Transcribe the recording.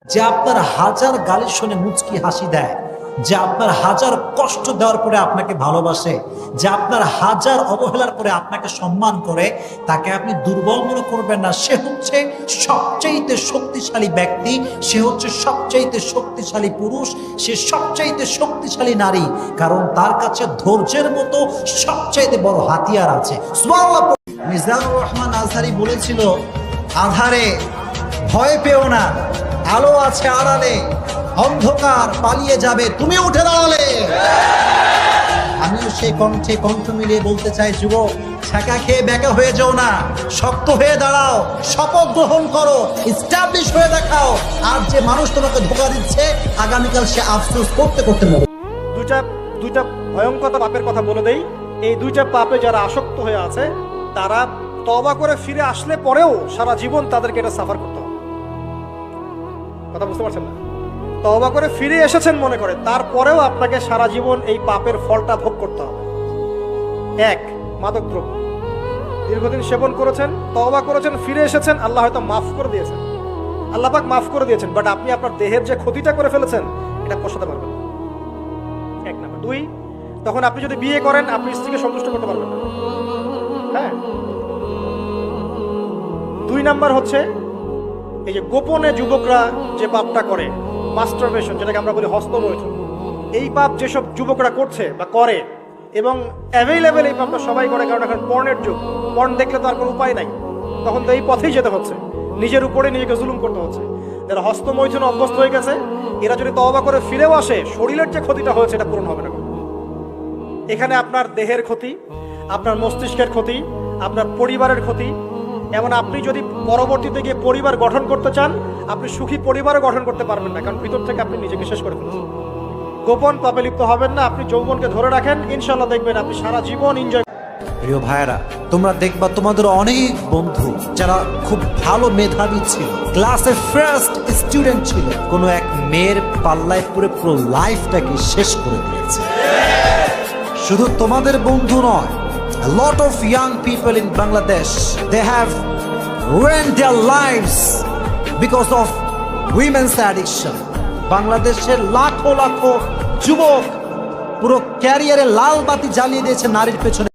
যে আপনার হাজার গালি শুনে মুচকি হাসি দেয়, যে আপনার হাজার কষ্ট দেওয়ার পরে আপনাকে ভালোবাসে, যে আপনার হাজার অবহেলার পরে আপনাকে সম্মান করে, তাকে আপনি দুর্বল মনে করবেন না। সে হচ্ছে সবচাইতে শক্তিশালী ব্যক্তি, সে হচ্ছে সবচাইতে শক্তিশালী পুরুষ, সে সবচাইতে শক্তিশালী নারী, কারণ তার কাছে ধৈর্যের মতো সবচাইতে বড় হাতিয়ার আছে। সুবহানাল্লাহ। মিজানুর রহমান আজহারি বলেছিল, আধারে ভয় পেও না, আলো আছে আড়ালে, অন্ধকার পালিয়ে যাবে তুমি উঠে দাঁড়ালে। আমিও সেই কণ্ঠে কণ্ঠ মিলিয়ে বলতে চাই, যুবক, ছ্যাঁকা খেয়ে ব্যাকা হয়ে যাও না, শক্ত হয়ে দাঁড়াও, শপথ গ্রহণ করো, এস্টাবলিশ হয়ে দেখাও। আর যে মানুষ তোমাকে ধোঁকা দিচ্ছে, আগামীকাল সে আফসোস করতে করতে মরবে। দুইটা ভয়ঙ্কর পাপের কথা বলে দেই। এই দুইটা পাপে যারা আসক্ত হয়ে আছে, তারা তওবা করে ফিরে আসলে পরেও সারা জীবন তাদেরকে এটা সাফার করতে হবে। কথা বুঝতে পারছেন না? তওবা করে ফিরে এসেছেন মনে করে, তারপরেও আপনাকে সারা জীবন এই পাপের ফলটা ভোগ করতে হবে। এক, মাদকদ্রব্য। দীর্ঘদিন সেবন করেছেন, তওবা করেছেন, ফিরে এসেছেন, আল্লাহ হয়তো মাফ করে দিয়েছেন, আল্লাহ পাক মাফ করে দিয়েছেন, বাট আপনি আপনার দেহের যে ক্ষতিটা করে ফেলেছেন এটা পোষাতে পারবেন না। এক নাম্বার। দুই, তখন আপনি যদি বিয়ে করেন, আপনি স্ত্রীকে সন্তুষ্ট করতে পারবেন না। হ্যাঁ। দুই নাম্বার হচ্ছে এই যে গোপনে যুবকরা যে পাপটা করে, মাস্টারবেশন, যেটাকে আমরা বলি হস্তমৈথুন, এই পাপ যেসব যুবকরা করছে বা করে, এবং অ্যাভেলেবেল এই পাপটা সবাই করে, কারণ এখন পর্নের যুগ, পর্ন দেখলে তো আর কোনো উপায় নাই, তখন তো এই পথেই যেতে হচ্ছে, নিজের উপরে নিজেকে জুলুম করতে হচ্ছে। যারা হস্তমৈথুন অভ্যস্ত হয়ে গেছে, এরা যদি তওবা করে ফিরেও আসে, শরীরের যে ক্ষতিটা হয়েছে এটা পূরণ হবে না। এখানে আপনার দেহের ক্ষতি, আপনার মস্তিষ্কের ক্ষতি, আপনার পরিবারের ক্ষতি, এমন আপনি যদি পরবর্তীতে গিয়ে পরিবার গঠন করতে চান, আপনি সুখী পরিবারও গঠন করতে পারবেন না, কারণ ভিতর থেকে আপনি নিজেকে শেষ করে ফেলেছেন। গোপন পাপে লিপ্ত হবেন না, আপনি যৌবনকে ধরে রাখেন, ইনশাল্লাহ দেখবেন আপনি সারা জীবন এনজয়। প্রিয় ভাইয়েরা, তোমরা দেখবা তোমাদের অনেক বন্ধু যারা খুব ভালো মেধাবী ছিল, ক্লাসের ফার্স্ট স্টুডেন্ট ছিল, কোনো এক মেয়ের পাল্লায় পুরো পুরো লাইফটাকে শেষ করে দিয়েছে। শুধু তোমাদের বন্ধু নয়, a lot of young people in Bangladesh, they have ruined their lives because of women's addiction. বাংলাদেশের লাখো লাখো যুবক পুরো ক্যারিয়ারে লাল বাতি জ্বালিয়ে দিয়েছে নারীর পেছনে।